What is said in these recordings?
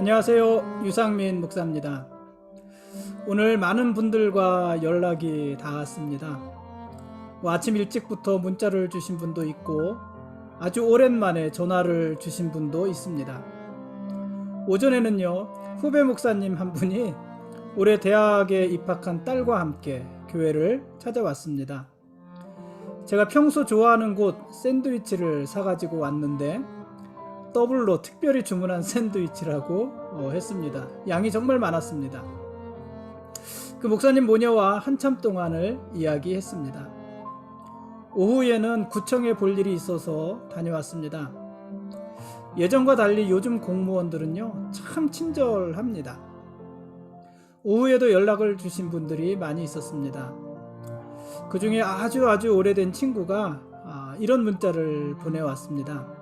안녕하세요. 유상민 목사입니다. 오늘 많은 분들과 연락이 닿았습니다. 아침 일찍부터 문자를 주신 분도 있고 아주 오랜만에 전화를 주신 분도 있습니다. 오전에는요, 후배 목사님 한 분이 올해 대학에 입학한 딸과 함께 교회를 찾아왔습니다. 제가 평소 좋아하는 곳 샌드위치를 사가지고 왔는데 더블로 특별히 주문한 샌드위치라고 했습니다. 양이 정말 많았습니다. 그 목사님 모녀와 한참 동안을 이야기했습니다. 오후에는 구청에 볼 일이 있어서 다녀왔습니다. 예전과 달리 요즘 공무원들은요, 참 친절합니다. 오후에도 연락을 주신 분들이 많이 있었습니다. 그 중에 아주 오래된 친구가 이런 문자를 보내왔습니다.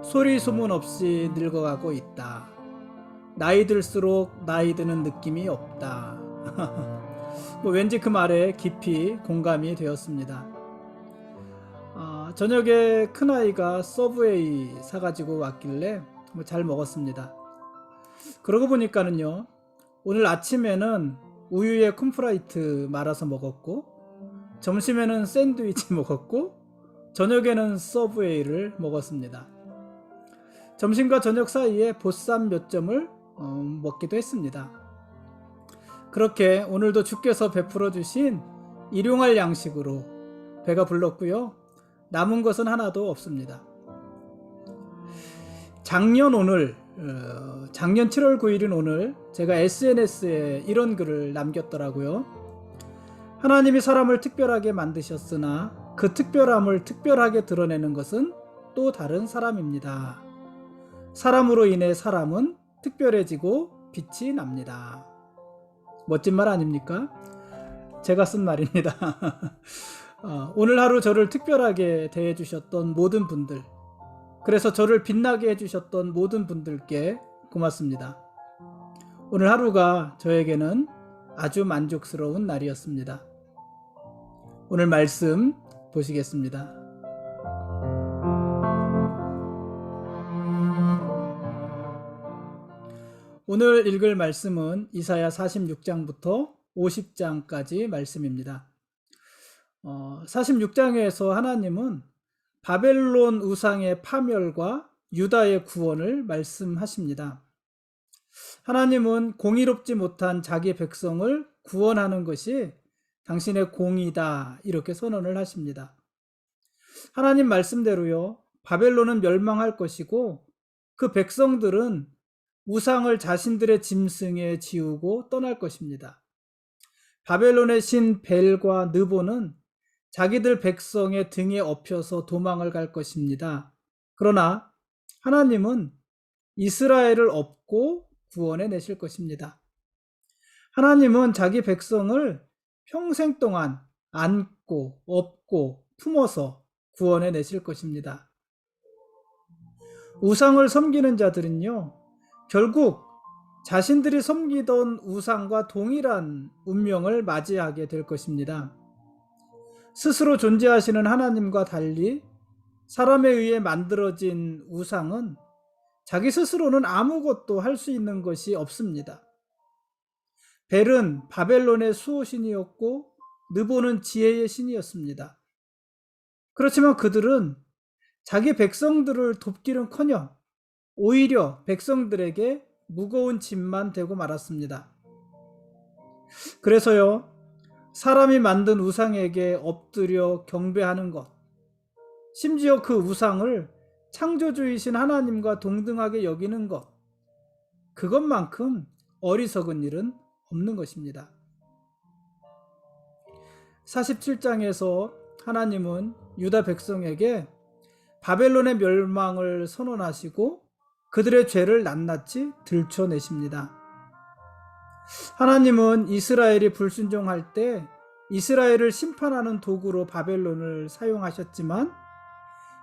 소리 소문 없이 늙어가고 있다. 나이 들수록 나이 드는 느낌이 없다. 왠지 그 말에 깊이 공감이 되었습니다. 저녁에 큰아이가 서브웨이 사가지고 왔길래 잘 먹었습니다. 그러고 보니까는요, 오늘 아침에는 우유에 콤프라이트 말아서 먹었고, 점심에는 샌드위치 먹었고, 저녁에는 서브웨이를 먹었습니다. 점심과 저녁 사이에 보쌈 몇 점을 먹기도 했습니다. 그렇게 오늘도 주께서 베풀어 주신 일용할 양식으로 배가 불렀고요. 남은 것은 하나도 없습니다. 작년 7월 9일인 오늘 제가 SNS에 이런 글을 남겼더라고요. 하나님이 사람을 특별하게 만드셨으나 그 특별함을 특별하게 드러내는 것은 또 다른 사람입니다. 사람으로 인해 사람은 특별해지고 빛이 납니다. 멋진 말 아닙니까? 제가 쓴 말입니다. 오늘 하루 저를 특별하게 대해주셨던 모든 분들, 그래서 저를 빛나게 해주셨던 모든 분들께 고맙습니다. 오늘 하루가 저에게는 아주 만족스러운 날이었습니다. 오늘 말씀 보시겠습니다. 오늘 읽을 말씀은 이사야 46장부터 50장까지 말씀입니다. 46장에서 하나님은 바벨론 우상의 파멸과 유다의 구원을 말씀하십니다. 하나님은 공의롭지 못한 자기 백성을 구원하는 것이 당신의 공의다, 이렇게 선언을 하십니다. 하나님 말씀대로요, 바벨론은 멸망할 것이고 그 백성들은 우상을 자신들의 짐승에 지우고 떠날 것입니다. 바벨론의 신 벨과 느보는 자기들 백성의 등에 업혀서 도망을 갈 것입니다. 그러나 하나님은 이스라엘을 업고 구원해 내실 것입니다. 하나님은 자기 백성을 평생 동안 안고 업고 품어서 구원해 내실 것입니다. 우상을 섬기는 자들은요, 결국 자신들이 섬기던 우상과 동일한 운명을 맞이하게 될 것입니다. 스스로 존재하시는 하나님과 달리 사람에 의해 만들어진 우상은 자기 스스로는 아무것도 할 수 있는 것이 없습니다. 벨은 바벨론의 수호신이었고 느보는 지혜의 신이었습니다. 그렇지만 그들은 자기 백성들을 돕기는커녕 오히려 백성들에게 무거운 짐만 되고 말았습니다. 그래서요, 사람이 만든 우상에게 엎드려 경배하는 것, 심지어 그 우상을 창조주이신 하나님과 동등하게 여기는 것, 그것만큼 어리석은 일은 없는 것입니다. 47장에서 하나님은 유다 백성에게 바벨론의 멸망을 선언하시고 그들의 죄를 낱낱이 들춰내십니다. 하나님은 이스라엘이 불순종할 때 이스라엘을 심판하는 도구로 바벨론을 사용하셨지만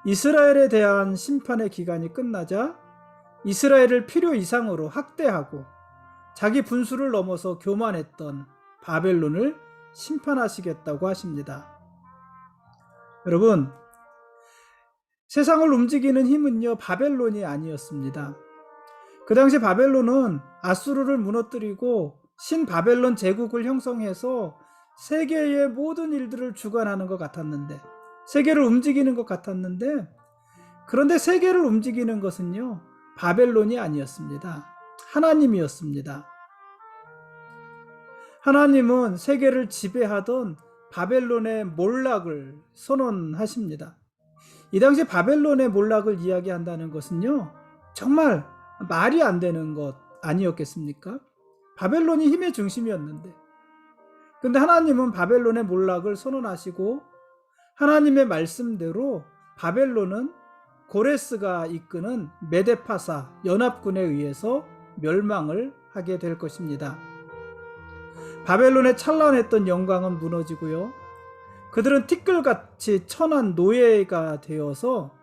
이스라엘에 대한 심판의 기간이 끝나자 이스라엘을 필요 이상으로 학대하고 자기 분수를 넘어서 교만했던 바벨론을 심판하시겠다고 하십니다. 여러분, 세상을 움직이는 힘은요, 바벨론이 아니었습니다. 그 당시 바벨론은 아수르를 무너뜨리고 신바벨론 제국을 형성해서 세계의 모든 일들을 주관하는 것 같았는데, 세계를 움직이는 것 같았는데, 그런데 세계를 움직이는 것은요, 바벨론이 아니었습니다. 하나님이었습니다. 하나님은 세계를 지배하던 바벨론의 몰락을 선언하십니다. 이 당시 바벨론의 몰락을 이야기한다는 것은요, 정말 말이 안 되는 것 아니었겠습니까? 바벨론이 힘의 중심이었는데, 근데 하나님은 바벨론의 몰락을 선언하시고 하나님의 말씀대로 바벨론은 고레스가 이끄는 메데파사 연합군에 의해서 멸망을 하게 될 것입니다. 바벨론의 찬란했던 영광은 무너지고요, 그들은 티끌같이 천한 노예가 되어서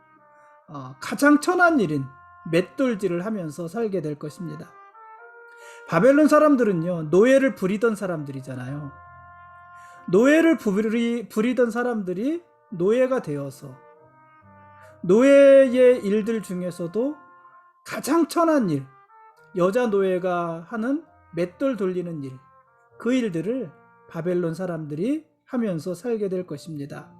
가장 천한 일인 맷돌질을 하면서 살게 될 것입니다. 바벨론 사람들은요, 노예를 부리던 사람들이잖아요. 노예를 부리던 사람들이 노예가 되어서 노예의 일들 중에서도 가장 천한 일, 여자 노예가 하는 맷돌 돌리는 일, 그 일들을 바벨론 사람들이 하면서 살게 될 것입니다.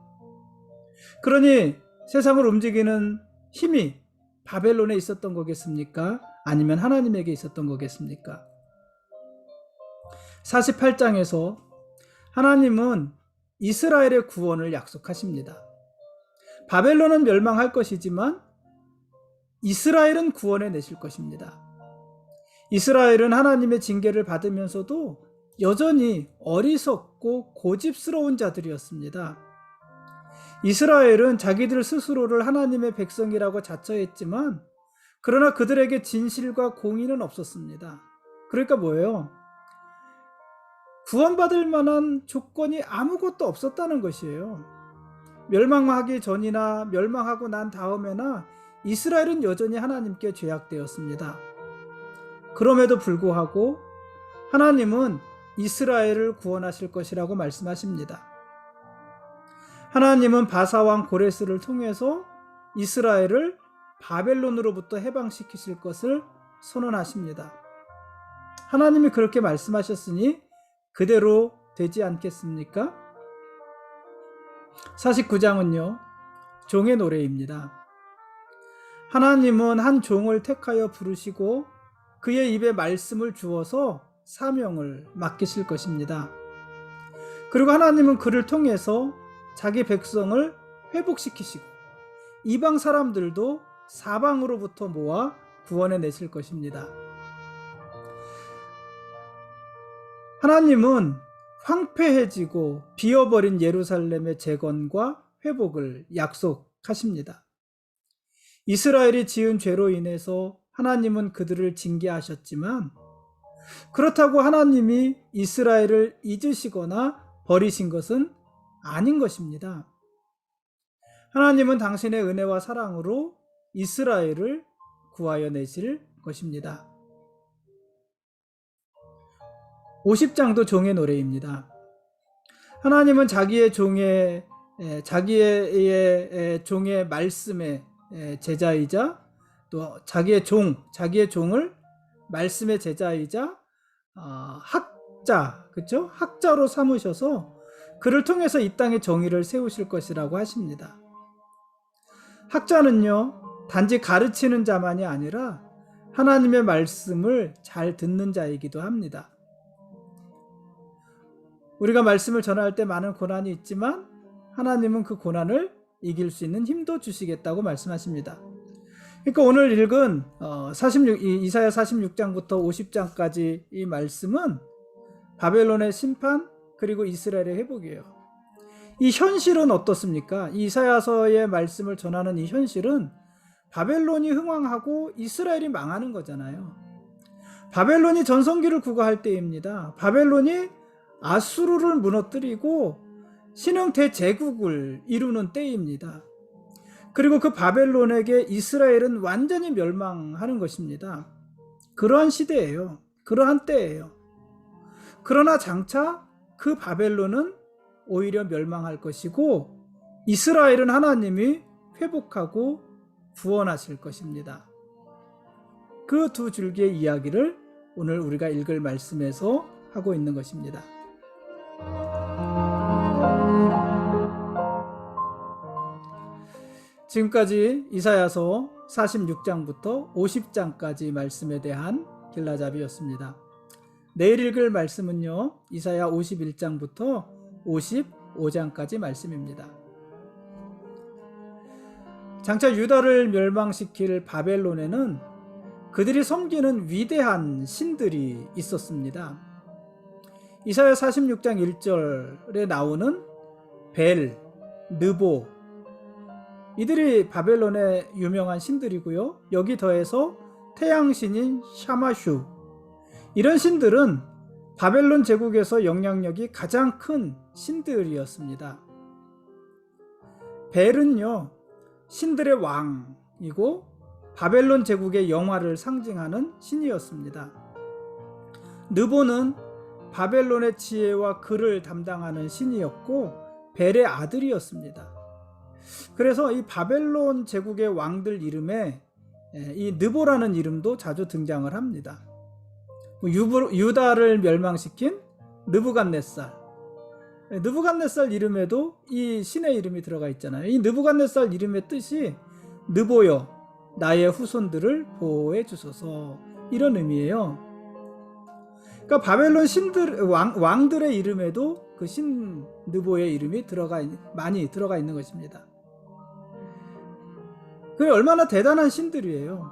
그러니 세상을 움직이는 힘이 바벨론에 있었던 거겠습니까? 아니면 하나님에게 있었던 거겠습니까? 48장에서 하나님은 이스라엘의 구원을 약속하십니다. 바벨론은 멸망할 것이지만 이스라엘은 구원해 내실 것입니다. 이스라엘은 하나님의 징계를 받으면서도 여전히 어리석고 고집스러운 자들이었습니다. 이스라엘은 자기들 스스로를 하나님의 백성이라고 자처했지만 그러나 그들에게 진실과 공의는 없었습니다. 그러니까 뭐예요? 구원받을 만한 조건이 아무것도 없었다는 것이에요. 멸망하기 전이나 멸망하고 난 다음에나 이스라엘은 여전히 하나님께 죄악되었습니다. 그럼에도 불구하고 하나님은 이스라엘을 구원하실 것이라고 말씀하십니다. 하나님은 바사왕 고레스를 통해서 이스라엘을 바벨론으로부터 해방시키실 것을 선언하십니다. 하나님이 그렇게 말씀하셨으니 그대로 되지 않겠습니까? 49장은요, 종의 노래입니다. 하나님은 한 종을 택하여 부르시고 그의 입에 말씀을 주어서 사명을 맡기실 것입니다. 그리고 하나님은 그를 통해서 자기 백성을 회복시키시고 이방 사람들도 사방으로부터 모아 구원해 내실 것입니다. 하나님은 황폐해지고 비어버린 예루살렘의 재건과 회복을 약속하십니다. 이스라엘이 지은 죄로 인해서 하나님은 그들을 징계하셨지만 그렇다고 하나님이 이스라엘을 잊으시거나 버리신 것은 아닌 것입니다. 하나님은 당신의 은혜와 사랑으로 이스라엘을 구하여 내실 것입니다. 50장도 종의 노래입니다. 하나님은 자기의 종의 말씀의 제자이자 또 자기의 종을 말씀의 제자이자 학자, 그렇죠? 학자로 삼으셔서 그를 통해서 이 땅에 정의를 세우실 것이라고 하십니다. 학자는요, 단지 가르치는 자만이 아니라 하나님의 말씀을 잘 듣는 자이기도 합니다. 우리가 말씀을 전할 때 많은 고난이 있지만 하나님은 그 고난을 이길 수 있는 힘도 주시겠다고 말씀하십니다. 그러니까 오늘 읽은 이사야 46장부터 50장까지 이 말씀은 바벨론의 심판 그리고 이스라엘의 회복이에요. 이 현실은 어떻습니까? 이 이사야서의 말씀을 전하는 이 현실은 바벨론이 흥왕하고 이스라엘이 망하는 거잖아요. 바벨론이 전성기를 구가할 때입니다. 바벨론이 아수르를 무너뜨리고 신흥 대제국을 이루는 때입니다. 그리고 그 바벨론에게 이스라엘은 완전히 멸망하는 것입니다. 그러한 시대예요. 그러한 때예요. 그러나 장차 그 바벨론은 오히려 멸망할 것이고 이스라엘은 하나님이 회복하고 구원하실 것입니다. 그 두 줄기의 이야기를 오늘 우리가 읽을 말씀에서 하고 있는 것입니다. 지금까지 이사야서 46장부터 50장까지 말씀에 대한 길라잡이였습니다. 내일 읽을 말씀은요, 이사야 51장부터 55장까지 말씀입니다. 장차 유다를 멸망시킬 바벨론에는 그들이 섬기는 위대한 신들이 있었습니다. 이사야 46장 1절에 나오는 벨, 느보, 이들이 바벨론의 유명한 신들이고요. 여기 더해서 태양신인 샤마슈, 이런 신들은 바벨론 제국에서 영향력이 가장 큰 신들이었습니다. 벨은요, 신들의 왕이고 바벨론 제국의 영화를 상징하는 신이었습니다. 느보는 바벨론의 지혜와 글을 담당하는 신이었고 벨의 아들이었습니다. 그래서 이 바벨론 제국의 왕들 이름에 이 느보라는 이름도 자주 등장을 합니다. 유다를 멸망시킨 느부갓네살, 느부갓네살 이름에도 이 신의 이름이 들어가 있잖아요. 이 느부갓네살 이름의 뜻이 느보여 나의 후손들을 보호해 주소서, 이런 의미예요. 그러니까 바벨론 신들 왕들의 이름에도 그 신 느보의 이름이 많이 들어가 있는 것입니다. 그게 얼마나 대단한 신들이에요.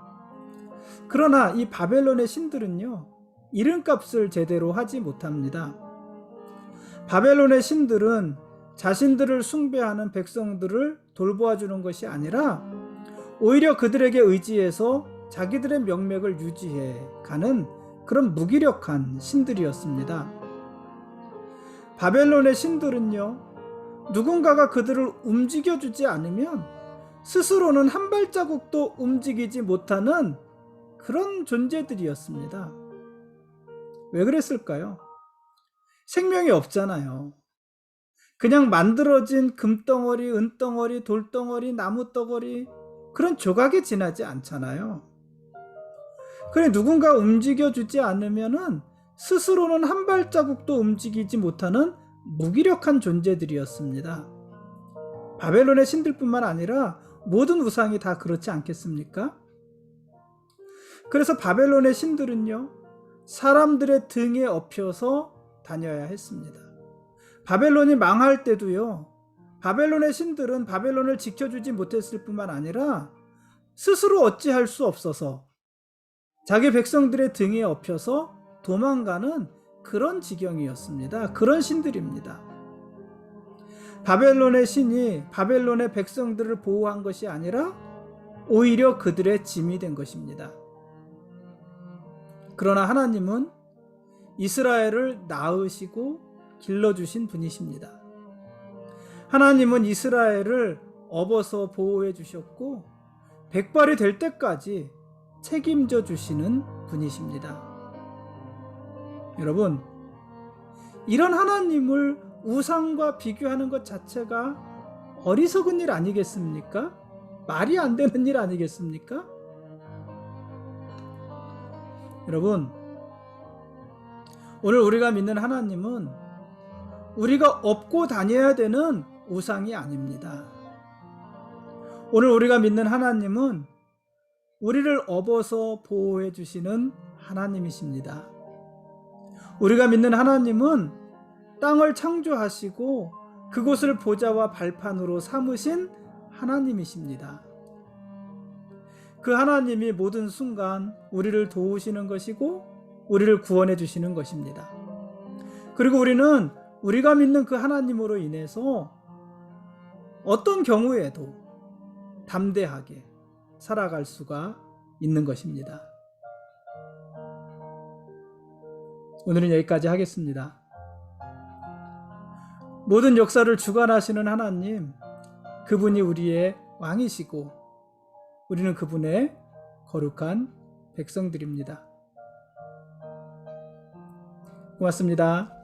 그러나 이 바벨론의 신들은요, 이름값을 제대로 하지 못합니다. 바벨론의 신들은 자신들을 숭배하는 백성들을 돌보아 주는 것이 아니라 오히려 그들에게 의지해서 자기들의 명맥을 유지해 가는 그런 무기력한 신들이었습니다. 바벨론의 신들은요, 누군가가 그들을 움직여주지 않으면 스스로는 한 발자국도 움직이지 못하는 그런 존재들이었습니다. 왜 그랬을까요? 생명이 없잖아요. 그냥 만들어진 금덩어리, 은덩어리, 돌덩어리, 나무덩어리, 그런 조각에 지나지 않잖아요. 그래, 누군가 움직여주지 않으면은 스스로는 한 발자국도 움직이지 못하는 무기력한 존재들이었습니다. 바벨론의 신들뿐만 아니라 모든 우상이 다 그렇지 않겠습니까? 그래서 바벨론의 신들은요, 사람들의 등에 업혀서 다녀야 했습니다. 바벨론이 망할 때도요, 바벨론의 신들은 바벨론을 지켜주지 못했을 뿐만 아니라 스스로 어찌할 수 없어서 자기 백성들의 등에 업혀서 도망가는 그런 지경이었습니다. 그런 신들입니다. 바벨론의 신이 바벨론의 백성들을 보호한 것이 아니라 오히려 그들의 짐이 된 것입니다. 그러나 하나님은 이스라엘을 낳으시고 길러주신 분이십니다. 하나님은 이스라엘을 업어서 보호해 주셨고 백발이 될 때까지 책임져 주시는 분이십니다. 여러분, 이런 하나님을 우상과 비교하는 것 자체가 어리석은 일 아니겠습니까? 말이 안 되는 일 아니겠습니까? 여러분, 오늘 우리가 믿는 하나님은 우리가 업고 다녀야 되는 우상이 아닙니다. 오늘 우리가 믿는 하나님은 우리를 업어서 보호해 주시는 하나님이십니다. 우리가 믿는 하나님은 땅을 창조하시고 그곳을 보좌와 발판으로 삼으신 하나님이십니다. 그 하나님이 모든 순간 우리를 도우시는 것이고 우리를 구원해 주시는 것입니다. 그리고 우리는 우리가 믿는 그 하나님으로 인해서 어떤 경우에도 담대하게 살아갈 수가 있는 것입니다. 오늘은 여기까지 하겠습니다. 모든 역사를 주관하시는 하나님, 그분이 우리의 왕이시고 우리는 그분의 거룩한 백성들입니다. 고맙습니다.